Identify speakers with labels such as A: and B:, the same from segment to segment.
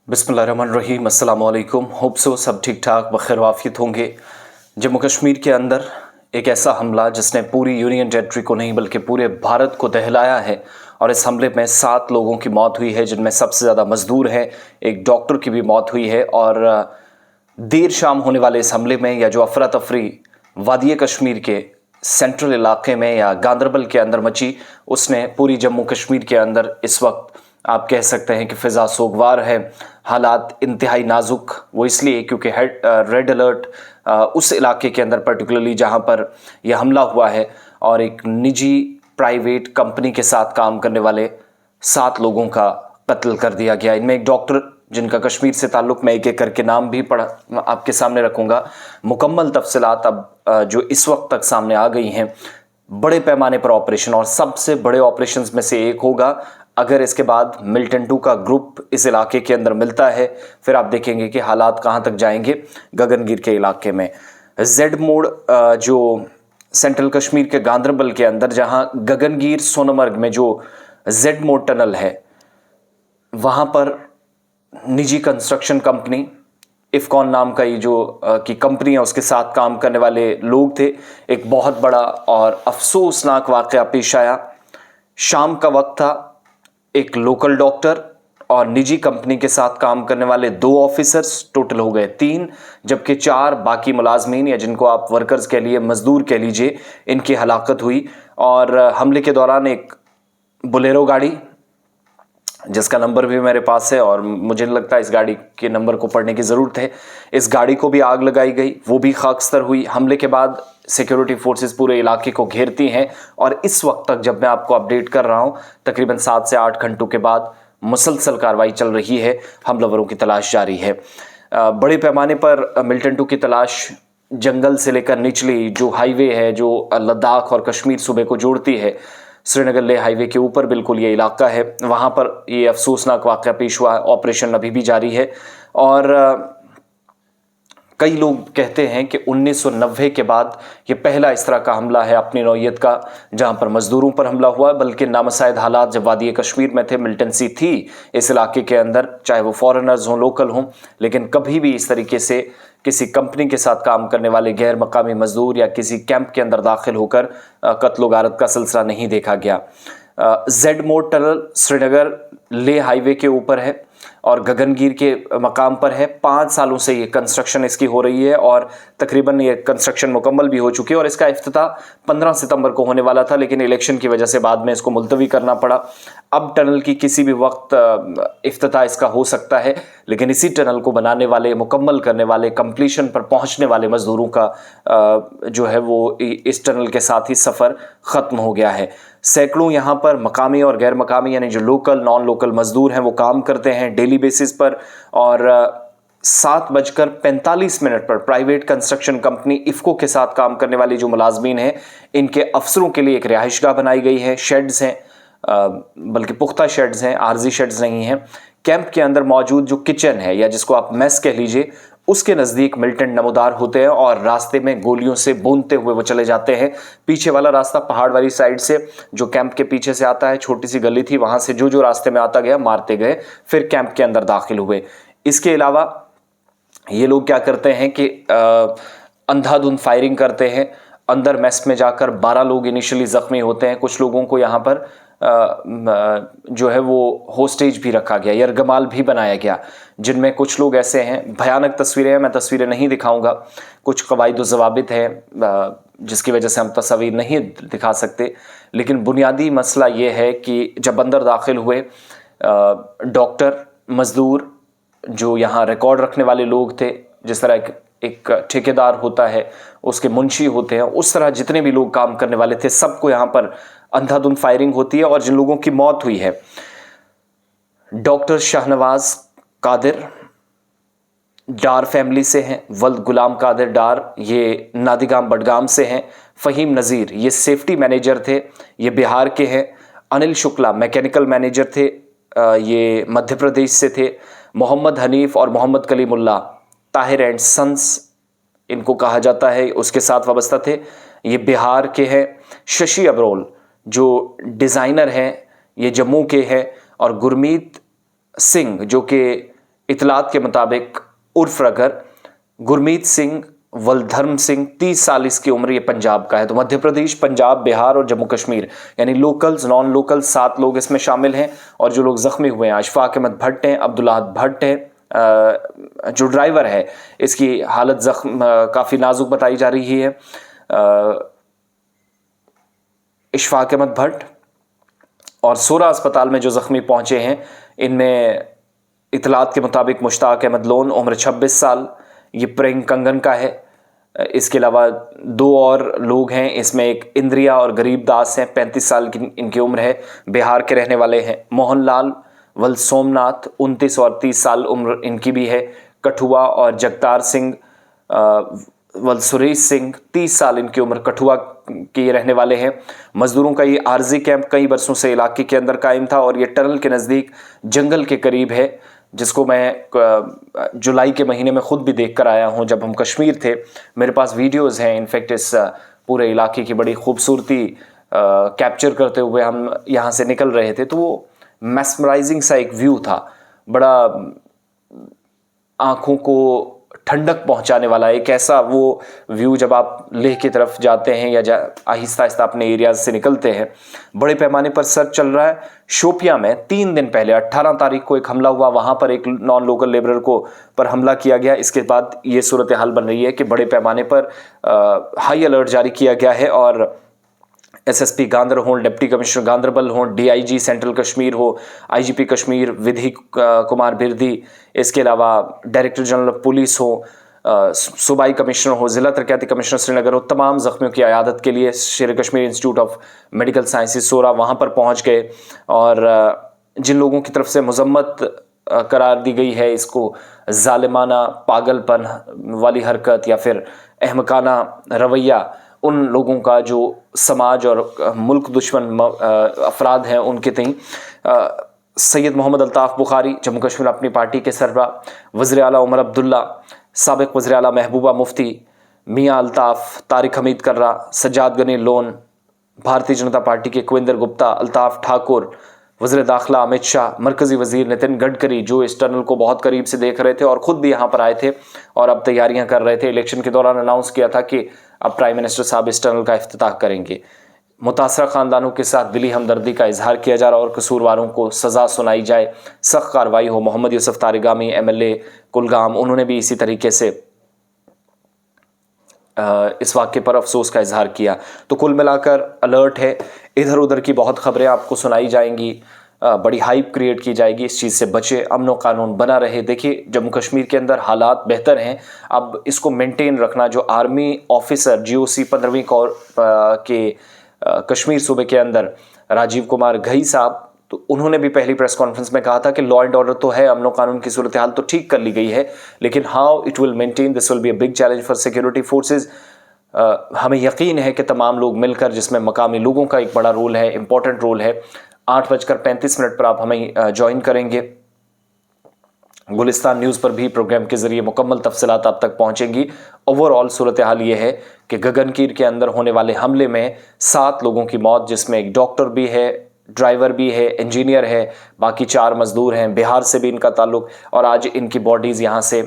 A: बिस्मिल्लाहिर्रहमानिर्रहीम, अस्सलाम वालेकुम। होप सो सब ठीक ठाक बखैर वाफियत होंगे। जम्मू कश्मीर के अंदर एक ऐसा हमला जिसने पूरी यूनियन टेरिटरी को नहीं बल्कि पूरे भारत को दहलाया है और इस हमले में 7 लोगों की मौत हुई है, जिनमें सबसे ज़्यादा मजदूर हैं। एक डॉक्टर की भी मौत हुई है और देर शाम होने वाले इस हमले में या जो अफरा तफरी वादी कश्मीर के सेंट्रल इलाके में या गांदरबल के अंदर मची, उसने पूरी जम्मू कश्मीर के अंदर इस वक्त आप कह सकते हैं कि फ़िज़ा सोगवार है। हालात इंतहाई नाजुक वो इसलिए क्योंकि रेड अलर्ट उस इलाके के अंदर पर्टिकुलरली जहां पर यह हमला हुआ है और एक निजी प्राइवेट कंपनी के साथ काम करने वाले 7 लोगों का कत्ल कर दिया गया। इनमें एक डॉक्टर जिनका कश्मीर से ताल्लुक़, मैं एक एक करके नाम भी आपके सामने रखूँगा। मुकम्मल तफसीलात अब जो इस वक्त तक सामने आ गई हैं, बड़े पैमाने पर ऑपरेशन और सबसे बड़े ऑपरेशंस में से एक होगा। अगर इसके बाद मिल्टन 2 का ग्रुप इस इलाके के अंदर मिलता है, फिर आप देखेंगे कि हालात कहाँ तक जाएंगे। गगनगिर के इलाके में जेड मोड़, जो सेंट्रल कश्मीर के गांदरबल के अंदर, जहाँ गगनगिर सोनमर्ग में जो जेड मोड़ टनल है, वहाँ पर निजी कंस्ट्रक्शन कंपनी इफ़कॉन नाम का ये जो की कंपनी है, उसके साथ काम करने वाले लोग थे। एक बहुत बड़ा और अफसोसनाक वाक़या पेश आया। शाम का वक्त था। एक लोकल डॉक्टर और निजी कंपनी के साथ काम करने वाले 2 ऑफिसर्स, टोटल हो गए 3, जबकि 4 बाकी मुलाजमीन या जिनको आप वर्कर्स कह लिए, मजदूर कह लीजिए, इनकी हलाकत हुई। और हमले के दौरान एक बोलेरो गाड़ी, जिसका नंबर भी मेरे पास है और मुझे नहीं लगता इस गाड़ी के नंबर को पढ़ने की ज़रूरत है, इस गाड़ी को भी आग लगाई गई, वो भी खाकस्तर हुई। हमले के बाद सिक्योरिटी फोर्सेस पूरे इलाके को घेरती हैं और इस वक्त तक जब मैं आपको अपडेट कर रहा हूँ, तकरीबन 7 से 8 घंटों के बाद मुसलसल कार्रवाई चल रही है। हमलावरों की तलाश जारी है। बड़े पैमाने पर मिल्टन 2 की तलाश जंगल से लेकर निचली जो हाईवे है, जो लद्दाख और कश्मीर सूबे को जोड़ती है, श्रीनगर लेह हाईवे के ऊपर बिल्कुल ये इलाका है, वहाँ पर ये अफसोसनाक वाक़या पेश हुआ है। ऑपरेशन अभी भी जारी है और कई लोग कहते हैं कि 1990 के बाद ये पहला इस तरह का हमला है अपनी नौइयत का, जहाँ पर मज़दूरों पर हमला हुआ है। बल्कि नामसाइद हालात जब वादी कश्मीर में थे, मिल्टेंसी थी इस इलाके के अंदर, चाहे वो फॉरेनर्स हों, लोकल हों, लेकिन कभी भी इस तरीके से किसी कंपनी के साथ काम करने वाले गैर मकामी मजदूर या किसी कैंप के अंदर दाखिल होकर कत्ल गारत का सिलसिला नहीं देखा गया। जेड मोड़ टनल श्रीनगर लेह हाईवे के ऊपर है और गगनगिर के मकाम पर है। 5 सालों से ये कंस्ट्रक्शन इसकी हो रही है और तकरीबन ये कंस्ट्रक्शन मुकम्मल भी हो चुकी है और इसका इफ्तिताह 15 सितंबर को होने वाला था, लेकिन इलेक्शन की वजह से बाद में इसको मुलतवी करना पड़ा। अब टनल की किसी भी वक्त इफ्तिताह इसका हो सकता है, लेकिन इसी टनल को बनाने वाले, मुकम्मल करने वाले, कंप्लीशन पर पहुंचने वाले मजदूरों का जो है वो इस टनल के साथ ही सफ़र ख़त्म हो गया है। सैकड़ों यहाँ पर मकामी और गैर मकामी यानी जो लोकल नॉन लोकल मजदूर हैं वो काम करते हैं डेली बेसिस पर। और 7:45 पर प्राइवेट कंस्ट्रक्शन कंपनी इफ़को के साथ काम करने वाली जो मुलाजमीन हैं, इनके अफसरों के लिए एक रिहाइशगाह बनाई गई है। शेड्स हैं, बल्कि पुख्ता शेड्स हैं, आर्जी शेड्स नहीं हैं। कैंप के अंदर मौजूद जो किचन है या जिसको आप मेस कह लीजिए, उसके नज़दीक मिल्टन नमूदार होते हैं और रास्ते में गोलियों से भूनते हुए वो चले जाते हैं। पीछे वाला रास्ता पहाड़ वाली साइड से जो कैंप के पीछे से आता है, छोटी सी गली थी, वहाँ से जो रास्ते में आता गया मारते गए, फिर कैंप के अंदर दाखिल हुए। इसके अलावा ये लोग क्या करते हैं कि अंधाधुंध फायरिंग करते हैं। अंदर मेस में जाकर 12 लोग इनिशियली ज़ख्मी होते हैं। कुछ लोगों को यहाँ पर जो है वो होस्टेज भी रखा गया, यरगमाल भी बनाया गया, जिनमें कुछ लोग ऐसे हैं, भयानक तस्वीरें हैं, मैं तस्वीरें नहीं दिखाऊंगा, कुछ कवायद व ज़वाबित हैं जिसकी वजह से हम तस्वीर नहीं दिखा सकते। लेकिन बुनियादी मसला ये है कि जब अंदर दाखिल हुए, डॉक्टर, मज़दूर, जो यहाँ रिकॉर्ड रखने वाले लोग थे, जिस तरह एक ठेकेदार होता है, उसके मुंशी होते हैं, उस तरह जितने भी लोग काम करने वाले थे, सबको यहाँ पर अंधाधुंध फायरिंग होती है। और जिन लोगों की मौत हुई है, डॉक्टर शाहनवाज कादिर डार फैमिली से हैं, वल्द गुलाम कादिर डार ये नादिगाम बडगाम से हैं, फ़हीम नज़ीर ये सेफ्टी मैनेजर थे, ये बिहार के हैं, अनिल शुक्ला मैकेनिकल मैनेजर थे, ये मध्य प्रदेश से थे, मोहम्मद हनीफ और मोहम्मद कलीमुल्ला ताहिर एंड सन्स इनको कहा जाता है, उसके साथ वाबस्ता थे, ये बिहार के हैं। शशि अबरोल जो डिज़ाइनर हैं, ये जम्मू के हैं। और गुरमीत सिंह जो कि इतलात के मुताबिक उर्फ रगर गुरमीत सिंह वलधर्म सिंह 30 साल इसकी उम्र, ये पंजाब का है। तो मध्य प्रदेश, पंजाब, बिहार और जम्मू कश्मीर यानी लोकल्स नॉन लोकल्स 7 लोग इसमें शामिल हैं। और जो लोग जख्मी हुए हैं अशफाक अहमद भट्ट हैं, अब्दुल्लाह भट्ट हैं, जो ड्राइवर है इसकी हालत काफ़ी नाजुक बताई जा रही है। इशफाक अहमद भट्ट और सोरा अस्पताल में जो जख्मी पहुंचे हैं इनमें इतलात के मुताबिक मुश्ताक अहमद लोन उम्र 26 साल, ये प्रेंग कंगन का है। इसके अलावा 2 और लोग हैं, इसमें एक इंद्रिया और गरीब दास हैं, 35 साल की इनकी उम्र है, बिहार के रहने वाले हैं। मोहनलाल वल सोमनाथ 29 और 30 साल उम्र इनकी भी है, कठुआ। और जगतार सिंह वल सुरेश सिंह 30 साल इनकी उम्र, कठुआ के रहने वाले हैं। मजदूरों का ये आर्जी कैंप कई बरसों से इलाके के अंदर कायम था और ये टनल के नज़दीक जंगल के करीब है, जिसको मैं जुलाई के महीने में ख़ुद भी देख कर आया हूँ जब हम कश्मीर थे। मेरे पास वीडियोज़ हैं इनफैक्ट इस पूरे इलाके की बड़ी खूबसूरती कैप्चर करते हुए हम यहाँ से निकल रहे थे। तो वो मैस्मराइजिंग सा एक व्यू था, बड़ा आँखों को ठंडक पहुंचाने वाला एक ऐसा वो व्यू जब आप लेह की तरफ जाते हैं या आहिस्ता आहिस्ता अपने एरियाज से निकलते हैं। बड़े पैमाने पर सर्च चल रहा है। शोपिया में 3 दिन पहले 18 तारीख को एक हमला हुआ, वहां पर एक नॉन लोकल लेबरर को पर हमला किया गया। इसके बाद ये सूरत हाल बन रही है कि बड़े पैमाने पर हाई अलर्ट जारी किया गया है और एसएसपी गांधर हों, डिप्टी कमिश्नर गांधरबल हों, डीआईजी सेंट्रल कश्मीर हो, आईजीपी कश्मीर विधि कुमार बिरदी, इसके अलावा डायरेक्टर जनरल ऑफ पुलिस हो, सूबाई कमिश्नर हो, ज़िला तरक्याती कमिश्नर श्रीनगर हो, तमाम ज़ख्मियों की अयादत के लिए Sher Kashmir institute of medical sciences Soura वहाँ पर पहुँच गए। और जिन लोगों की तरफ से मजम्मत करार दी गई है इसको जालिमाना, पागलपन वाली हरकत या फिर अहमकाना रवैया, उन लोगों का जो समाज और मुल्क दुश्मन अफराद हैं उनके तई सैयद मोहम्मद अल्ताफ़ बुखारी जम्मू कश्मीर अपनी पार्टी के सरबराह, वज़ीर आला उमर अब्दुल्ला, साबिक़ वज़ीर आला महबूबा मुफ्ती, मियाँ अल्ताफ़, तारिक हमीद कर्रा, सज्जाद गनी लोन, भारतीय जनता पार्टी के कुविंदर गुप्ता, अल्ताफ़ ठाकुर, वज़ीर दाखिला अमित शाह, मरकज़ी वज़ीर नितिन गडकरी जो इस टनल को बहुत करीब से देख रहे थे और ख़ुद भी यहाँ पर आए थे और अब तैयारियाँ कर रहे थे। इलेक्शन के दौरान अनाउंस किया था कि अब प्राइम मिनिस्टर साहब इस टनल का इफ्तिताह करेंगे। मुतासरा ख़ानदानों के साथ दिली हमदर्दी का इजहार किया जा रहा और कसूरवारों को सज़ा सुनाई जाए, सख्त कार्रवाई हो। मोहम्मद यूसुफ तारिगामी MLA कुलगाम, उन्होंने भी इसी तरीके से इस वाक़े पर अफसोस का इजहार किया। तो कुल मिलाकर अलर्ट है, इधर उधर की बहुत ख़बरें आपको सुनाई जाएंगी, बड़ी हाइप क्रिएट की जाएगी, इस चीज़ से बचे, अमन व कानून बना रहे। देखिए जम्मू कश्मीर के अंदर हालात बेहतर हैं, अब इसको मेंटेन रखना। जो आर्मी ऑफिसर GOC 15वीं कोर के कश्मीर सूबे के अंदर राजीव कुमार घई साहब, तो उन्होंने भी पहली प्रेस कॉन्फ्रेंस में कहा था कि लॉ एंड ऑर्डर तो है, अमन व कानून की सूरत हाल तो ठीक कर ली गई है, लेकिन how it will maintain this will be a big challenge for security forces. हमें यकीन है कि तमाम लोग मिलकर, जिसमें मकामी लोगों का एक बड़ा रोल है, इंपॉर्टेंट रोल है। 8:35 पर आप हमें ज्वाइन करेंगे। गुलिस्तान न्यूज़ पर भी प्रोग्राम के ज़रिए मुकम्मल तफसीलात आप तक पहुँचेंगी। ओवरऑल सूरत हाल ये है कि गगनकीर के अंदर होने वाले हमले में 7 लोगों की मौत, जिसमें एक डॉक्टर भी है, ड्राइवर भी है, इंजीनियर है, बाकी 4 मज़दूर हैं, बिहार से भी इनका ताल्लुक़। और आज इनकी बॉडीज़ यहाँ से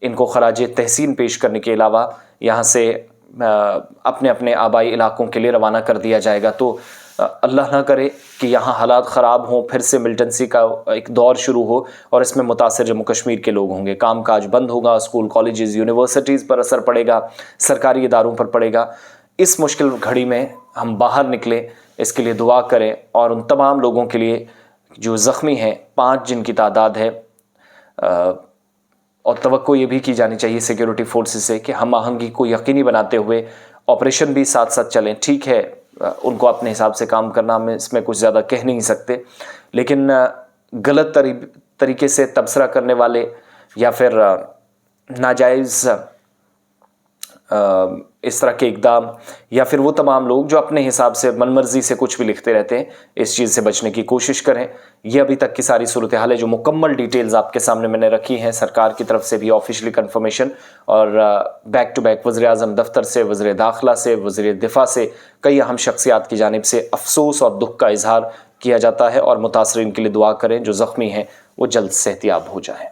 A: इनको खराज तहसीन पेश करने के अलावा यहाँ से अपने अपने आबाई इलाकों के लिए रवाना कर दिया जाएगा। तो अल्लाह ना करे कि यहाँ हालात ख़राब हों, फिर से मिलिटेंसी का एक दौर शुरू हो और इसमें मुतासर जम्मू कश्मीर के लोग होंगे। काम काज बंद होगा, स्कूल कॉलेजेस यूनिवर्सिटीज़ पर असर पड़ेगा, सरकारी इदारों पर पड़ेगा। इस मुश्किल घड़ी में हम बाहर निकलें, इसके लिए दुआ करें। और उन तमाम लोगों के लिए जो ज़ख्मी हैं, 5 जिनकी तादाद है, और तवक्को ये भी की जानी चाहिए सिक्योरिटी फोर्सेस से कि हम आहंगी को यकीनी बनाते हुए ऑपरेशन भी साथ साथ चलें। ठीक है, उनको अपने हिसाब से काम करना, हम इसमें कुछ ज़्यादा कह नहीं सकते, लेकिन गलत तरीके से तबसरा करने वाले या फिर नाजायज़ इस तरह के इक़दाम या फिर वो तमाम लोग जो अपने हिसाब से मनमर्जी से कुछ भी लिखते रहते हैं, इस चीज़ से बचने की कोशिश करें। ये अभी तक की सारी सूरत हाल है, जो मुकम्मल डिटेल्स आपके सामने मैंने रखी हैं, सरकार की तरफ से भी ऑफिशियली कंफर्मेशन, और बैक टू बैक वज़ीर आज़म दफ्तर से, वज़ीर दाखिला से, वज़ीर दिफा से, कई अहम शख्सियात की जानिब से अफसोस और दुख का इजहार किया जाता है। और मुतासरीन के लिए दुआ करें, जो ज़ख्मी हैं वो जल्द सेहतियाब हो जाएँ।